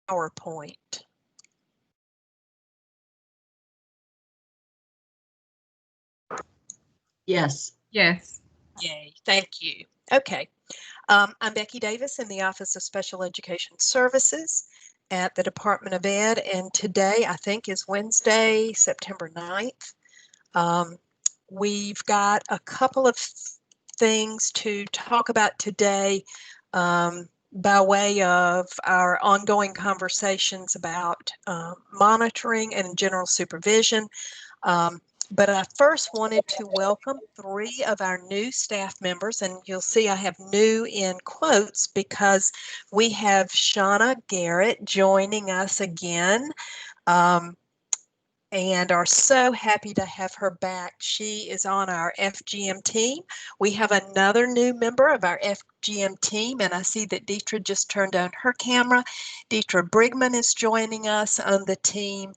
PowerPoint? Yes. Yes. Yay, thank you. Okay. I'm Becky Davis in the Office of Special Education Services at the Department of Ed, and today I think is Wednesday, September 9th. We've got a couple of things to talk about today by way of our ongoing conversations about monitoring and general supervision. But I first wanted to welcome 3 of our new staff members, and you'll see I have new in quotes because we have Shauna Garrett joining us again, and are so happy to have her back. She is on our FGM team. We have another new member of our FGM team, and I see that Deetra just turned on her camera. Deetra Brigman is joining us on the team.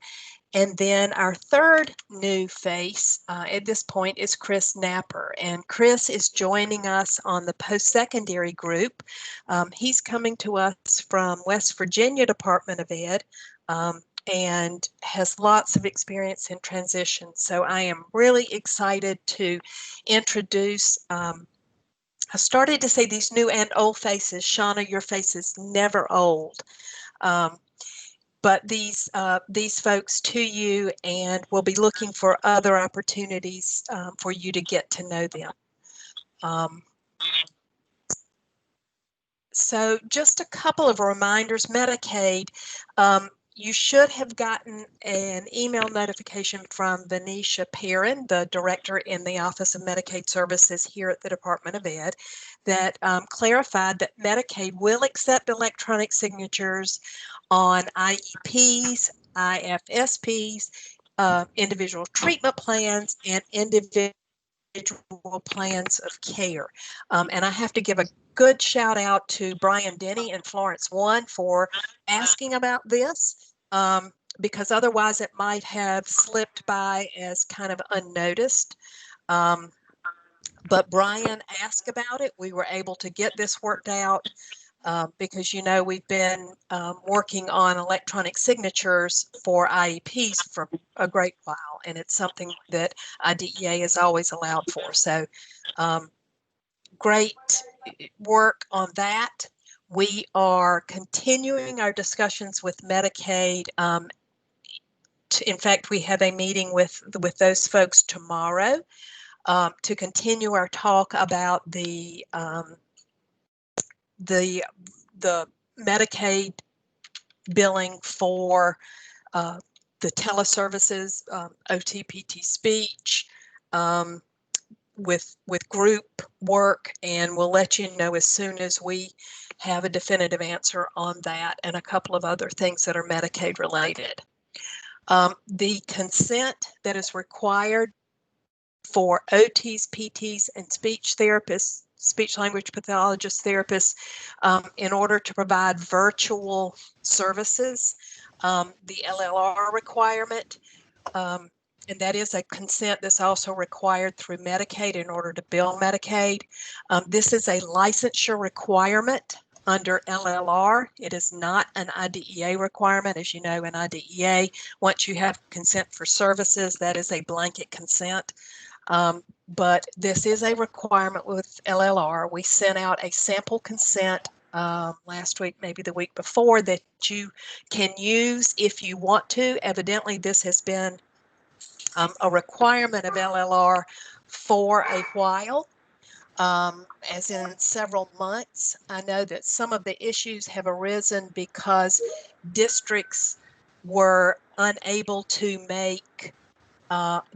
And then our third new face at this point is Chris Napper, and Chris is joining us on the post-secondary group. He's coming to us from West Virginia Department of Ed and has lots of experience in transition. So I am really excited to introduce I started to say these new and old faces. Shauna, your face is never old. But these folks to you, and we'll be looking for other opportunities for you to get to know them. So just a couple of reminders. Medicaid, you should have gotten an email notification from Venetia Perrin, the director in the Office of Medicaid Services here at the Department of Ed, that clarified that Medicaid will accept electronic signatures on IEPs, IFSPs, individual treatment plans, and individual plans of care. And I have to give a good shout out to Brian Denny and Florence One for asking about this, because otherwise it might have slipped by as kind of unnoticed. But Brian asked about it. We were able to get this worked out. Because, you know, we've been working on electronic signatures for IEPs for a great while, and it's something that IDEA has always allowed for. So great work on that. We are continuing our discussions with Medicaid. In fact, we have a meeting with those folks tomorrow to continue our talk about the Medicaid billing for the teleservices, OT/PT speech, with group work, and we'll let you know as soon as we have a definitive answer on that and a couple of other things that are Medicaid related. The consent that is required for OTs, PTs, and speech therapists, speech language pathologists, therapists, in order to provide virtual services, the LLR requirement, and that is a consent that's also required through Medicaid in order to bill Medicaid. This is a licensure requirement under LLR. It is not an IDEA requirement. As you know, in IDEA, once you have consent for services, that is a blanket consent. But this is a requirement with LLR. We sent out a sample consent last week, maybe the week before, that you can use if you want to. Evidently, this has been a requirement of LLR for a while, as in several months. I know that some of the issues have arisen because districts were unable to make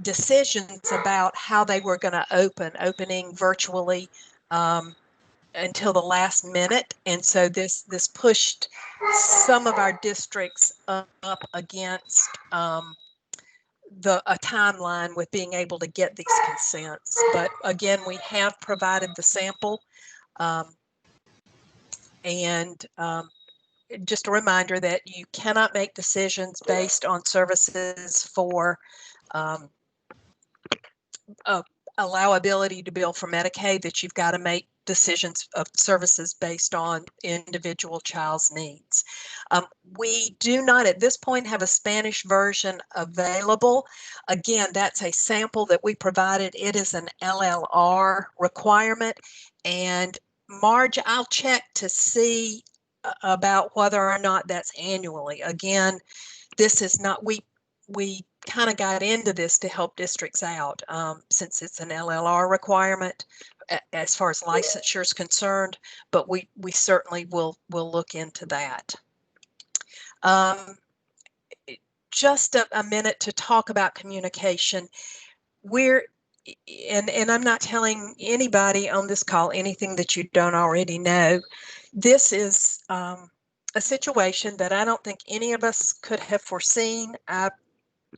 decisions about how they were going to opening virtually until the last minute, and so this pushed some of our districts up against a timeline with being able to get these consents. But again, we have provided the sample, and just a reminder that you cannot make decisions based on services for allowability to bill for Medicaid, that you've got to make decisions of services based on individual child's needs. Um, we do not at this point have a Spanish version available. Again, that's a sample that we provided. It is an LLR requirement. And Marge, I'll check to see about whether or not that's annually. Again, this is not, we kind of got into this to help districts out since it's an LLR requirement as far as licensure is concerned, but we certainly will look into that. Um, just a minute to talk about communication. We're and I'm not telling anybody on this call anything that you don't already know. This is a situation that I don't think any of us could have foreseen. I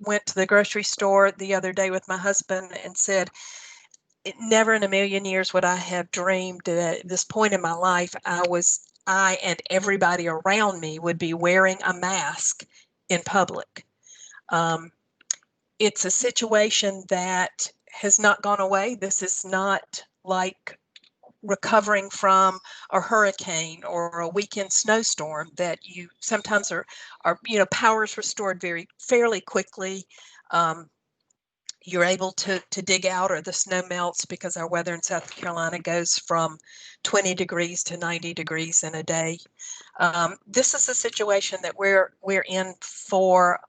went to the grocery store the other day with my husband and said, never in a million years would I have dreamed that at this point in my life I and everybody around me would be wearing a mask in public. It's a situation that has not gone away. This is not like recovering from a hurricane or a weekend snowstorm that you sometimes are power is restored fairly quickly. You're able to dig out, or the snow melts, because our weather in South Carolina goes from 20 degrees to 90 degrees in a day. This is a situation that we're in for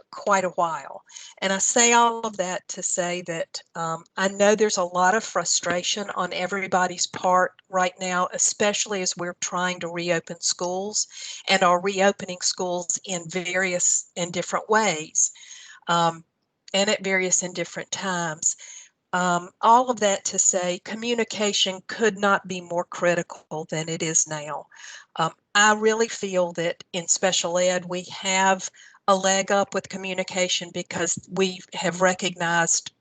quite a while. And I say all of that to say that I know there's a lot of frustration on everybody's part right now, especially as we're trying to reopen schools and are reopening schools in various and different ways. And at various and different times. All of that to say communication could not be more critical than it is now. I really feel that in special ed we have a leg up with communication because we have recognized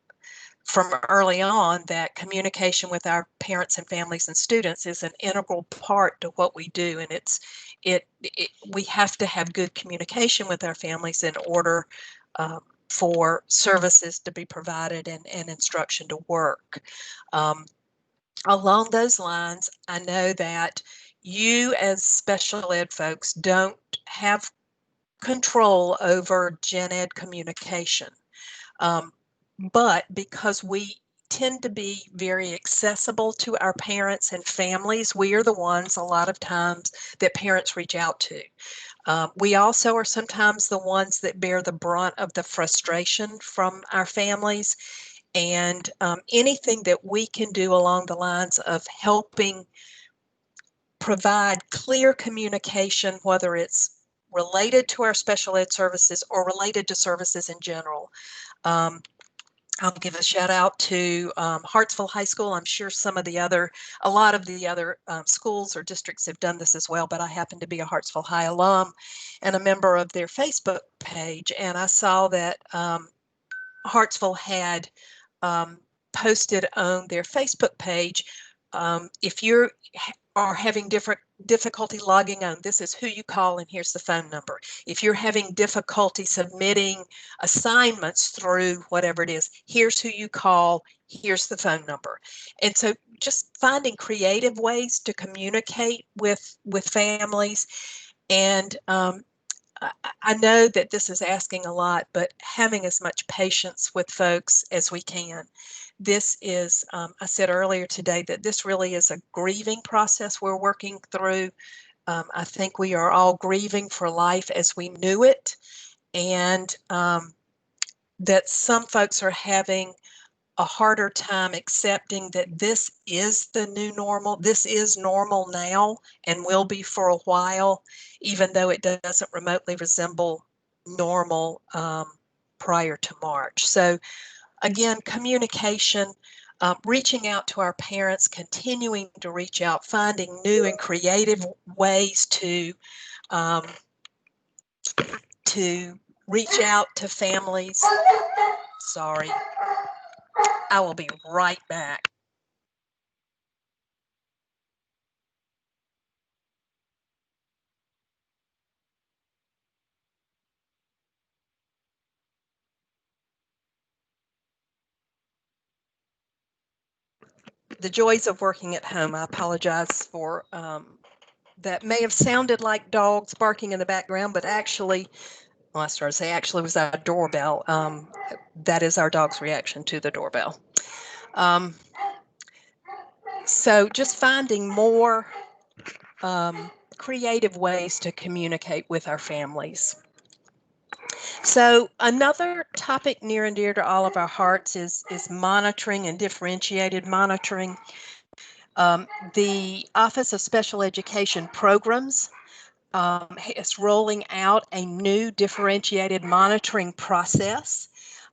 from early on that communication with our parents and families and students is an integral part to what we do, and we have to have good communication with our families in order for services to be provided and instruction to work. Along those lines, I know that you as special ed folks don't have control over gen ed communication. But because we tend to be very accessible to our parents and families, we are the ones a lot of times that parents reach out to. We also are sometimes the ones that bear the brunt of the frustration from our families, and anything that we can do along the lines of helping provide clear communication, whether it's related to our special ed services or related to services in general. I'll give a shout out to Hartsville High School. I'm sure a lot of the other schools or districts have done this as well, but I happen to be a Hartsville High alum and a member of their Facebook page. And I saw that Hartsville had posted on their Facebook page, if you are having difficulty logging on, this is who you call and here's the phone number. If you're having difficulty submitting assignments through whatever it is, here's who you call, here's the phone number. And so just finding creative ways to communicate with families. And I know that this is asking a lot, but having as much patience with folks as we can. This is, I said earlier today that this really is a grieving process we're working through. I think we are all grieving for life as we knew it, and that some folks are having a harder time accepting that this is the new normal. This is normal now and will be for a while, even though it doesn't remotely resemble normal prior to March. So again, communication, reaching out to our parents, continuing to reach out, finding new and creative ways to reach out to families. Sorry, I will be right back. The joys of working at home. I apologize for that may have sounded like dogs barking in the background, but actually, well, I started to say actually was our doorbell. That is our dog's reaction to the doorbell. So just finding more creative ways to communicate with our families. So another topic near and dear to all of our hearts is monitoring and differentiated monitoring. The Office of Special Education Programs is rolling out a new differentiated monitoring process.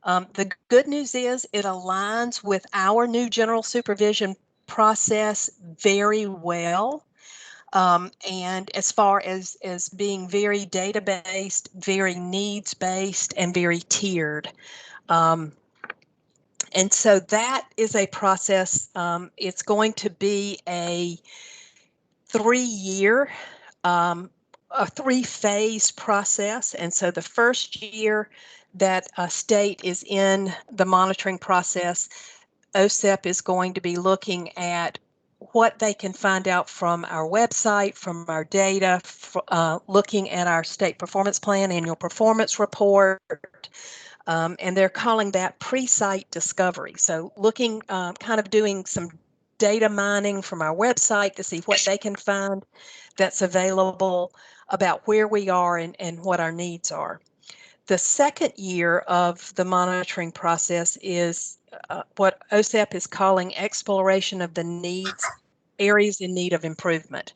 The good news is it aligns with our new general supervision process very well. And as far as being very data-based, very needs-based, and very tiered. And so that is a process. It's going to be a 3-year, a 3-phase process. And so the first year that a state is in the monitoring process, OSEP is going to be looking at what they can find out from our website, from our data, looking at our state performance plan, annual performance report, and they're calling that pre-site discovery. So looking, kind of doing some data mining from our website to see what they can find that's available about where we are and what our needs are. The second year of the monitoring process is what OSEP is calling exploration of the needs, areas in need of improvement.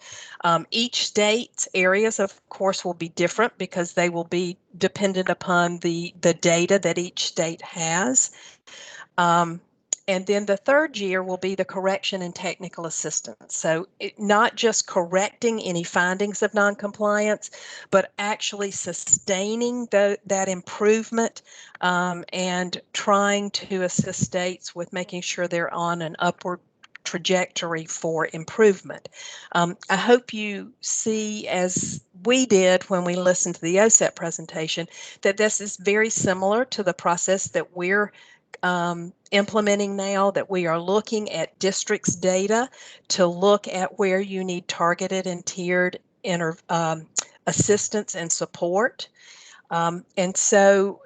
Each state's areas, of course, will be different because they will be dependent upon the data that each state has. And then the third year will be the correction and technical assistance. So not just correcting any findings of noncompliance, but actually sustaining that improvement and trying to assist states with making sure they're on an upward trajectory for improvement. I hope you see, as we did when we listened to the OSEP presentation, that this is very similar to the process that we're implementing now, that we are looking at districts' data to look at where you need targeted and tiered assistance and support. And so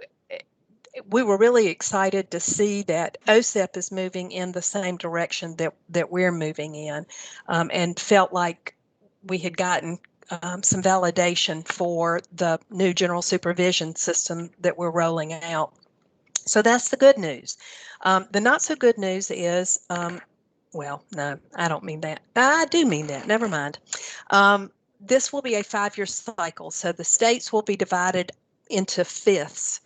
we were really excited to see that OSEP is moving in the same direction that we're moving in, and felt like we had gotten some validation for the new general supervision system that we're rolling out. So that's the good news. The not so good news is, well, no, I don't mean that. I do mean that. Never mind. This will be a 5-year cycle. So the states will be divided into fifths.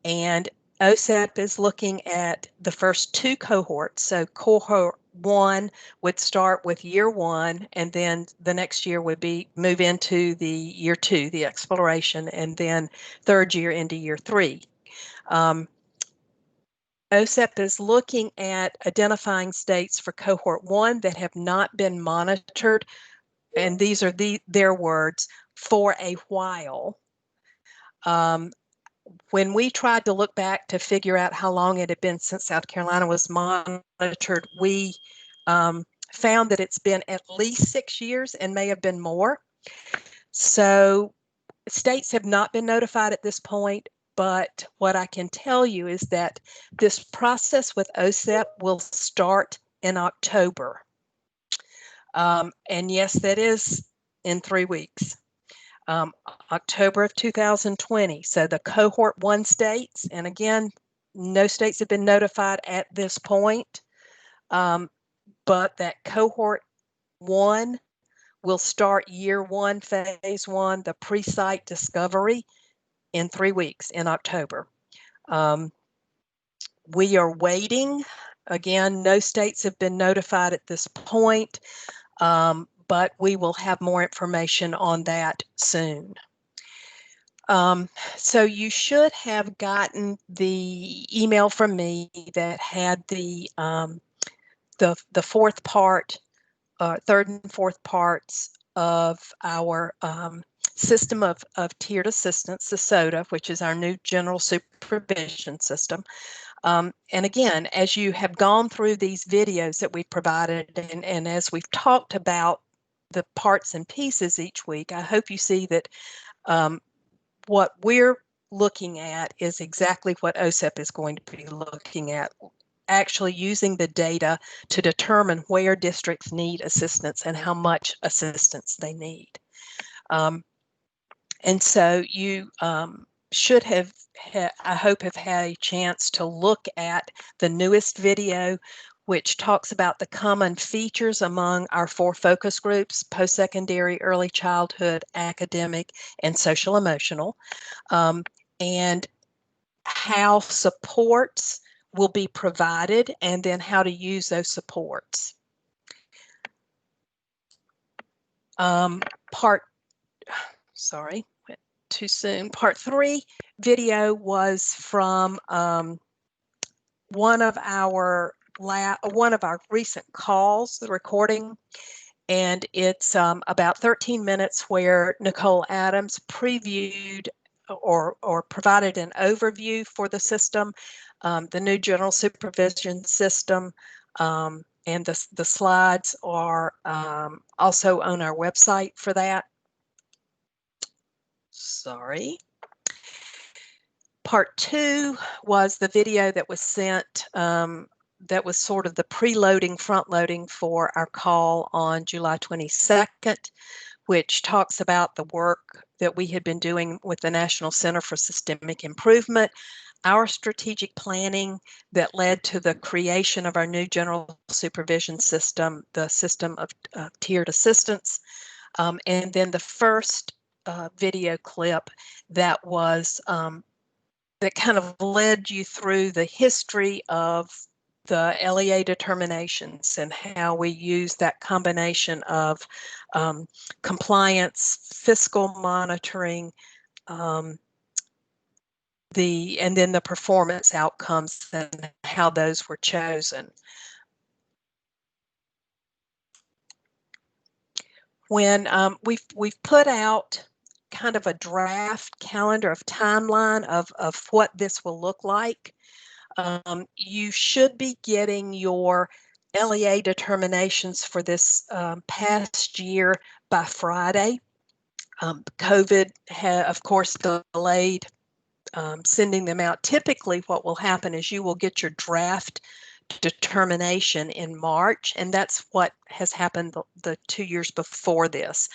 And OSEP is looking at the first 2 cohorts. So cohort 1 would start with year 1, and then the next year would be move into the year 2, the exploration, and then third year into year 3. OSEP is looking at identifying states for cohort 1 that have not been monitored, and these are their words, for a while. When we tried to look back to figure out how long it had been since South Carolina was monitored, we found that it's been at least 6 years and may have been more. So states have not been notified at this point, but what I can tell you is that this process with OSEP will start in October. And yes, that is in 3 weeks. October of 2020. So the cohort 1 states, and again, no states have been notified at this point, but that cohort 1 will start year 1, phase 1, the pre-site discovery, in 3 weeks in October. We are waiting. Again, no states have been notified at this point, but we will have more information on that soon. So you should have gotten the email from me that had the fourth part, third and fourth parts of our system of tiered assistance, the SOTA, which is our new general supervision system. And again, as you have gone through these videos that we've provided, and as we've talked about the parts and pieces each week, I hope you see that what we're looking at is exactly what OSEP is going to be looking at, actually using the data to determine where districts need assistance and how much assistance they need. And so you should have, I hope, have had a chance to look at the newest video, which talks about the common features among our 4 focus groups: post-secondary, early childhood, academic, and social emotional, and how supports will be provided, and then how to use those supports. Sorry, went too soon. Part 3 video was from one of our recent calls, the recording, and it's about 13 minutes where Nicole Adams previewed or provided an overview for the system, the new general supervision system, and the slides are also on our website for that. Sorry. Part 2 was the video that was sent, that was sort of the preloading, front loading for our call on July 22nd, which talks about the work that we had been doing with the National Center for Systemic Improvement, our strategic planning that led to the creation of our new general supervision system, the system of tiered assistance, and then the first video clip that was that kind of led you through the history of the LEA determinations and how we use that combination of compliance, fiscal monitoring, and then the performance outcomes and how those were chosen. When we've put out kind of a draft calendar of timeline of what this will look like. You should be getting your LEA determinations for this past year by Friday. COVID of course delayed sending them out. Typically what will happen is you will get your draft determination in March, and that's what has happened the 2 years before this.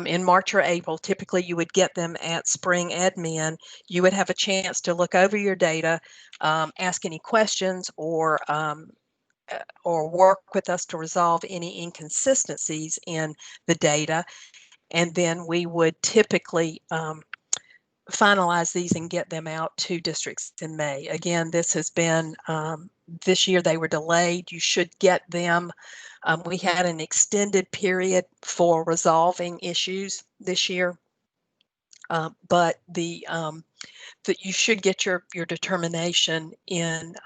In March or April, typically you would get them at spring admin. You would have a chance to look over your data, ask any questions, or work with us to resolve any inconsistencies in the data, and then we would typically finalize these and get them out to districts in May. Again, this has been, this year they were delayed. You should get them. We had an extended period for resolving issues this year, but that you should get your determination in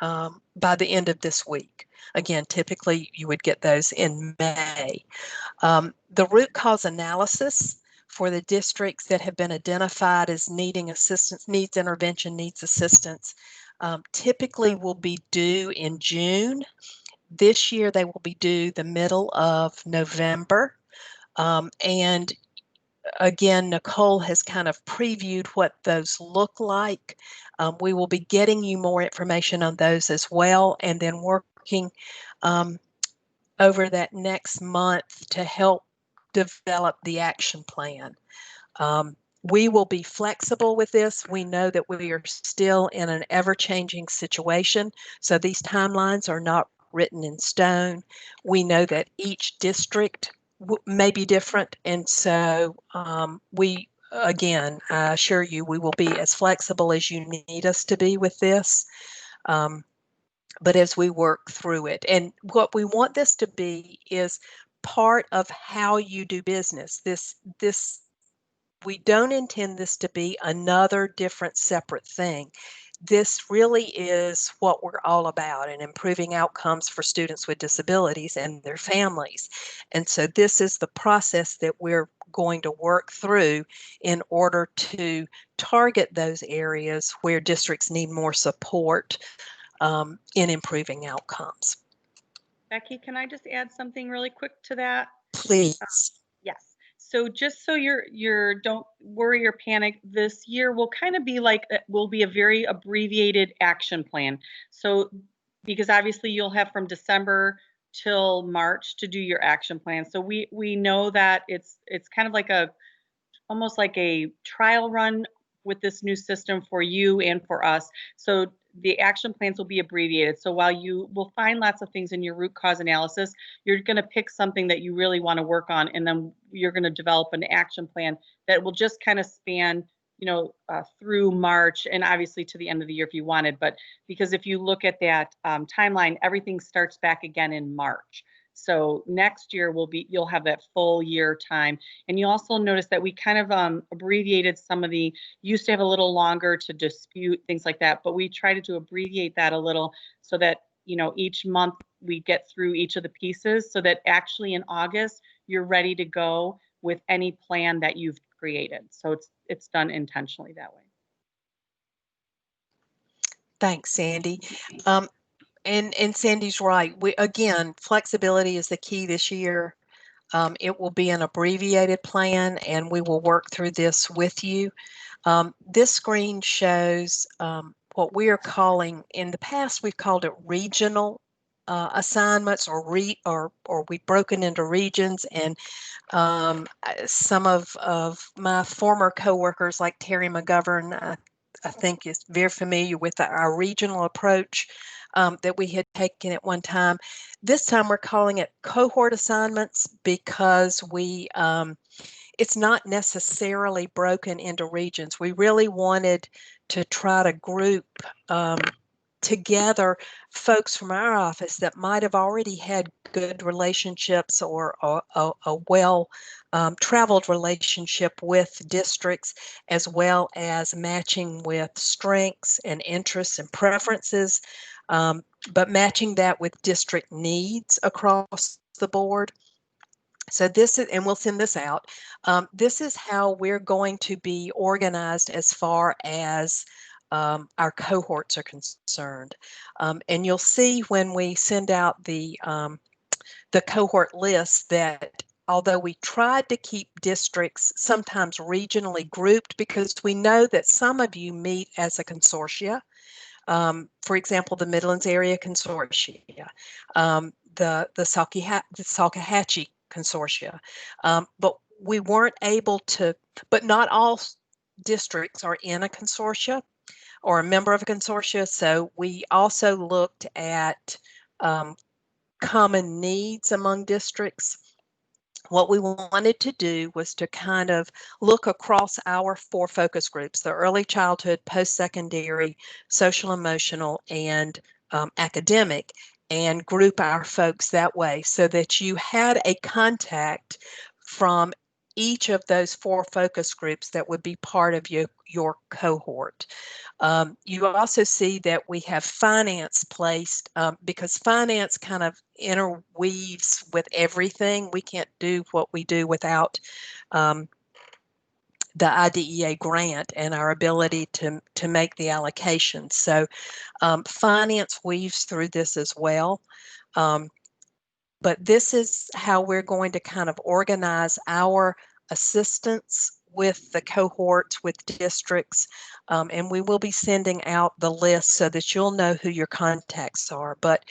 by the end of this week. Again, typically you would get those in May. The root cause analysis for the districts that have been identified as needing assistance, needs intervention, needs assistance, typically will be due in June. This year they will be due the middle of November. And again, Nicole has kind of previewed what those look like. We will be getting you more information on those as well, and then working over that next month to help develop the action plan. We will be flexible with this. We know that we are still in an ever-changing situation, so these timelines are not written in stone. We know that each district may be different, and so again, I assure you, we will be as flexible as you need us to be with this. But as we work through it, and what we want this to be is part of how you do business. We don't intend this to be another different separate thing. This really is what we're all about, in improving outcomes for students with disabilities and their families. And so this is the process that we're going to work through in order to target those areas where districts need more support in improving outcomes. Becky, can I just add something really quick to that? Please. Yes. So just so you're don't worry or panic, this year will kind of be like will be a very abbreviated action plan. So because obviously you'll have from December till March to do your action plan. So we know that it's kind of like a almost like a trial run with this new system for you and for us. So the action plans will be abbreviated. So while you will find lots of things in your root cause analysis, you're going to pick something that you really want to work on, and then you're going to develop an action plan that will just kind of span, through March and obviously to the end of the year if you wanted. But because if you look at that timeline, everything starts back again in March. So next year you'll have that full year time. And you also notice that we kind of abbreviated some of the, used to have a little longer to dispute, things like that, but we tried to abbreviate that a little so that, each month we get through each of the pieces so that actually in August, you're ready to go with any plan that you've created. So it's done intentionally that way. Thanks, Sandy. And Sandy's right. Again, flexibility is the key this year. It will be an abbreviated plan, and we will work through this with you. This screen shows what we are calling, in the past, we've called it regional assignments, or we've broken into regions. And some of my former coworkers, like Terry McGovern, I think is very familiar with our regional approach that we had taken at one time. This time we're calling it cohort assignments because it's not necessarily broken into regions. We really wanted to try to group together folks from our office that might have already had good relationships or a well traveled relationship with districts, as well as matching with strengths and interests and preferences, but matching that with district needs across the board. So this is, and we'll send this out. This is how we're going to be organized as far as our cohorts are concerned. And you'll see when we send out the cohort list that although we tried to keep districts sometimes regionally grouped, because we know that some of you meet as a consortia, for example, the Midlands Area Consortia, the Salkehatchie Consortia, but we weren't able to, but not all districts are in a consortia or a member of a consortia. So we also looked at common needs among districts. What we wanted to do was to kind of look across our 4 focus groups: the early childhood, post-secondary, social emotional, and academic, and group our folks that way so that you had a contact from each of those 4 focus groups that would be part of your cohort. You also see that we have finance placed because finance kind of interweaves with everything. We can't do what we do without the IDEA grant and our ability to make the allocations. So finance weaves through this as well. But this is how we're going to kind of organize our assistance with the cohorts, with districts, and we will be sending out the list so that you'll know who your contacts are. But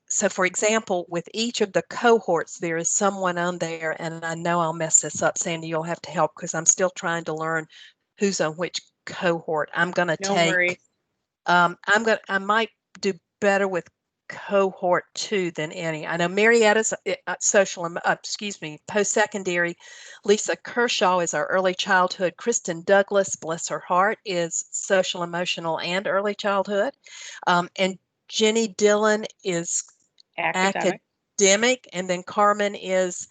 so for example, with each of the cohorts, there is someone on there, and I know I'll mess this up, Sandy, you'll have to help because I'm still trying to learn who's on which cohort. I'm going to take, I might do better with cohort 2 than any. I know Marietta's post-secondary. Lisa Kershaw is our early childhood. Kristen Douglas, bless her heart, is social emotional and early childhood. And Jenny Dillon is academic, and then Carmen is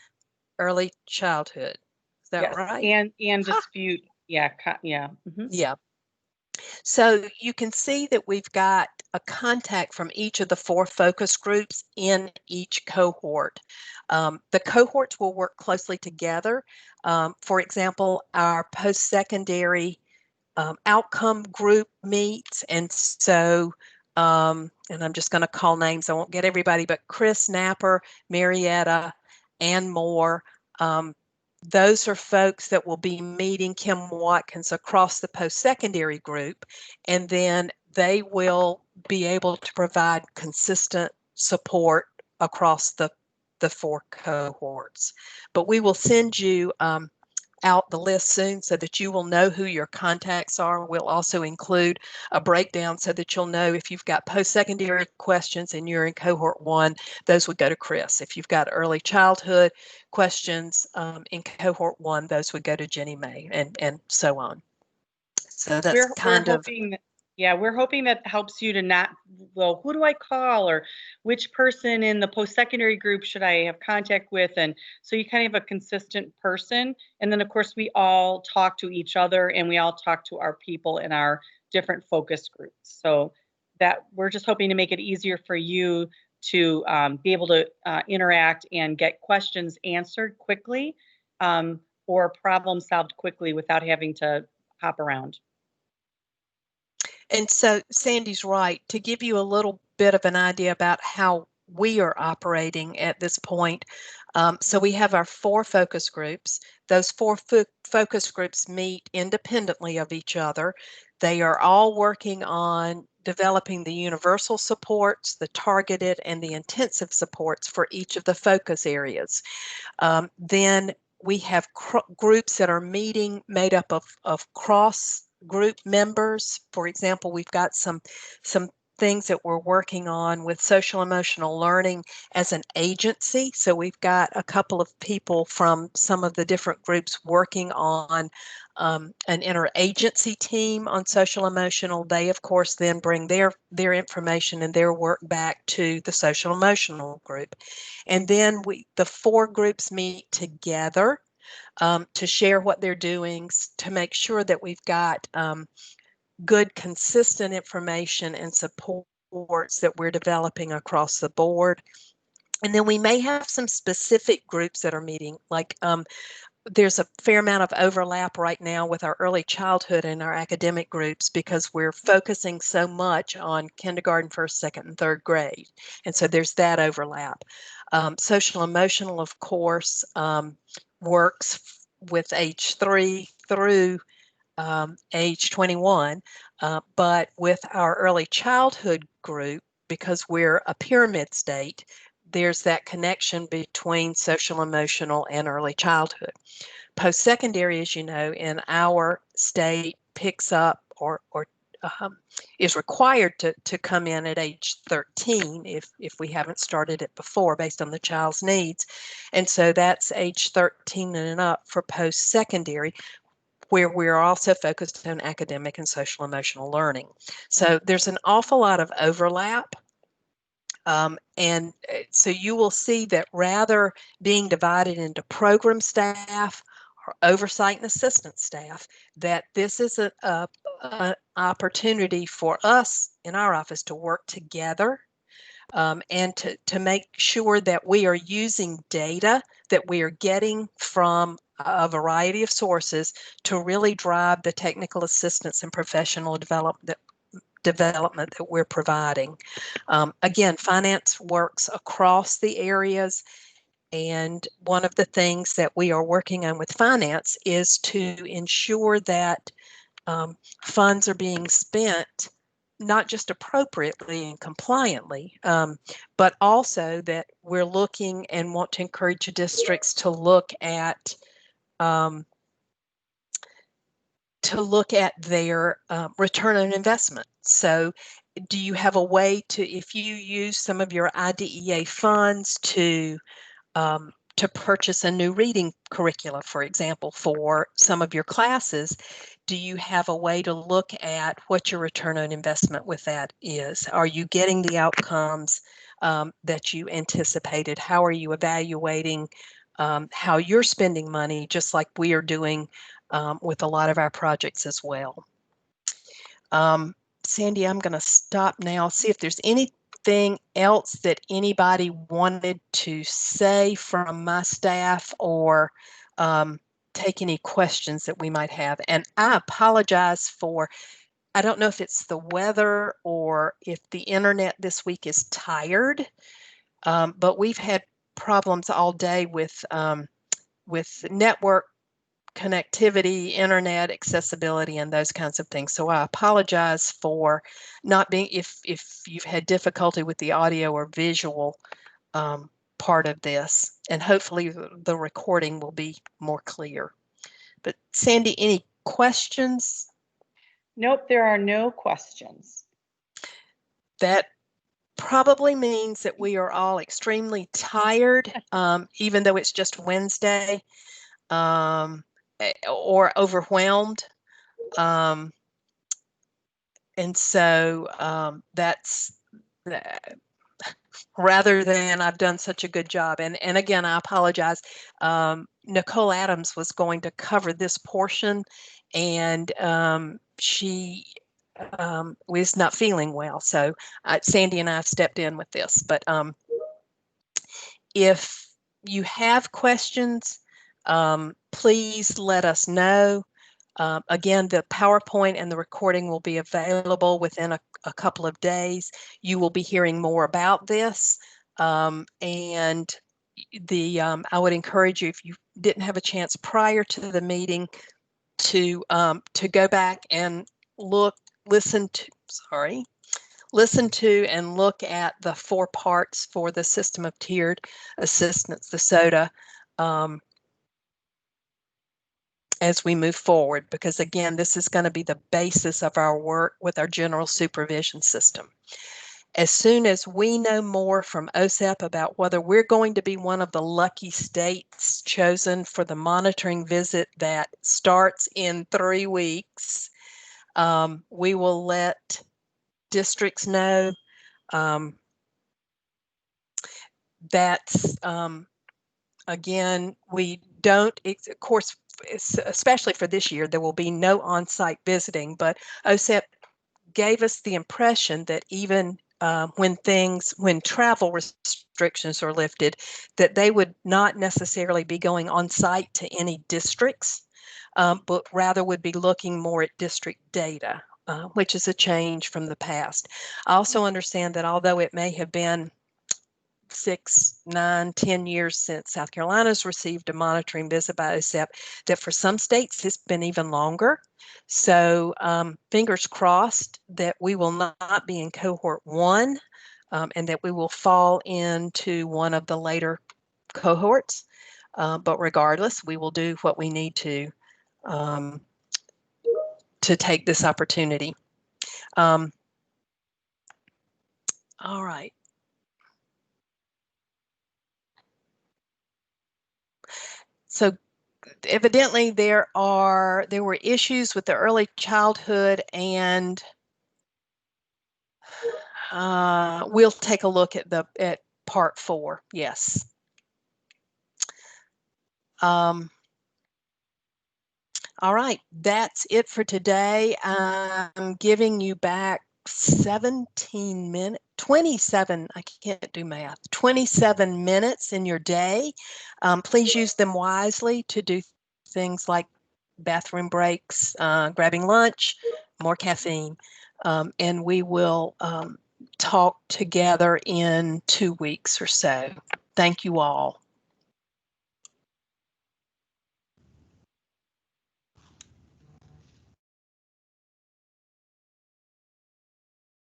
early childhood. Is that right? And dispute. Yeah. Mm-hmm. Yeah. So you can see that we've got a contact from each of the 4 focus groups in each cohort. The cohorts will work closely together. For example, our post-secondary outcome group meets, and so, and I'm just going to call names, I won't get everybody, but Chris Napper, Marietta, Ann Moore, those are folks that will be meeting Kim Watkins across the post-secondary group, and then they will be able to provide consistent support across the 4 cohorts. But we will send you out the list soon so that you will know who your contacts are. We'll also include a breakdown so that you'll know if you've got post-secondary questions and you're in cohort 1, those would go to Chris. If you've got early childhood questions in cohort 1, those would go to Jenny May, and so on. So that's we're hoping that, yeah, we're hoping that helps you to not, well, who do I call, or which person in the post-secondary group should I have contact with? And so you kind of have a consistent person. And then of course we all talk to each other and we all talk to our people in our different focus groups. So that we're just hoping to make it easier for you to be able to interact and get questions answered quickly, or problem solved quickly without having to hop around. And so Sandy's right. To give you a little bit of an idea about how we are operating at this point, so we have our 4 focus groups. Those 4 focus groups meet independently of each other. They are all working on developing the universal supports, the targeted, and the intensive supports for each of the focus areas. Then we have groups that are meeting made up of cross group members. For example, we've got some things that we're working on with social emotional learning as an agency. So we've got a couple of people from some of the different groups working on an interagency team on social emotional. They of course then bring their information and their work back to the social emotional group. And then the 4 groups meet together to share what they're doing, to make sure that we've got good, consistent information and supports that we're developing across the board. And then we may have some specific groups that are meeting, like there's a fair amount of overlap right now with our early childhood and our academic groups because we're focusing so much on kindergarten, 1st, 2nd, and 3rd grade. And so there's that overlap. Social emotional, of course, works with age 3 through age 21, but with our early childhood group, because we're a pyramid state, there's that connection between social emotional and early childhood. Post-secondary, as you know, in our state picks up or is required to come in at age 13 if we haven't started it before based on the child's needs. And so that's age 13 and up for post-secondary, where we're also focused on academic and social emotional learning. So there's an awful lot of overlap. And so you will see that rather being divided into program staff or oversight and assistance staff, that this is an opportunity for us in our office to work together and to make sure that we are using data that we are getting from a variety of sources to really drive the technical assistance and professional development that we're providing. Again, finance works across the areas, and one of the things that we are working on with finance is to ensure that funds are being spent not just appropriately and compliantly, but also that we're looking and want to encourage districts to look at their return on investment. So do you have a way to, if you use some of your IDEA funds to purchase a new reading curricula, for example, for some of your classes, do you have a way to look at what your return on investment with that is? Are you getting the outcomes that you anticipated? How are you evaluating how you're spending money, just like we are doing with a lot of our projects as well? Sandy, I'm going to stop now, see if there's anything else that anybody wanted to say from my staff, or take any questions that we might have. And I apologize for, I don't know if it's the weather or if the internet this week is tired, but we've had problems all day with with network connectivity, internet accessibility, and those kinds of things. So I apologize for not being, if you've had difficulty with the audio or visual part of this, and hopefully the recording will be more clear. But Sandy, any questions? Nope, there are no questions. That probably means that we are all extremely tired, even though it's just Wednesday, or overwhelmed. And so that's rather than I've done such a good job. And again, I apologize. Nicole Adams was going to cover this portion, and she was not feeling well. So Sandy and I have stepped in with this. But if you have questions, please let us know. Again, the PowerPoint and the recording will be available within a couple of days. You will be hearing more about this. And I would encourage you, if you didn't have a chance prior to the meeting, to go back and listen to and look at the 4 parts for the system of tiered assistance, the SOTA, as we move forward, because again, this is going to be the basis of our work with our general supervision system. As soon as we know more from OSEP about whether we're going to be one of the lucky states chosen for the monitoring visit that starts in 3 weeks, we will let districts know. That's again, we don't, of course, especially for this year, there will be no on-site visiting, but OSEP gave us the impression that even when travel restrictions are lifted, that they would not necessarily be going on site to any districts, but rather would be looking more at district data, which is a change from the past. I also understand that although it may have been 6, 9, 10 years since South Carolina's received a monitoring visit by OSEP, that for some states it's been even longer. So fingers crossed that we will not be in cohort 1, and that we will fall into one of the later cohorts. But regardless, we will do what we need to take this opportunity. All right. So evidently there were issues with the early childhood, and we'll take a look at part 4. Yes. All right, that's it for today. I'm giving you back 17 minutes, 27, I can't do math, 27 minutes in your day. Please use them wisely to do things like bathroom breaks, grabbing lunch, more caffeine, and we will talk together in 2 weeks or so. Thank you all.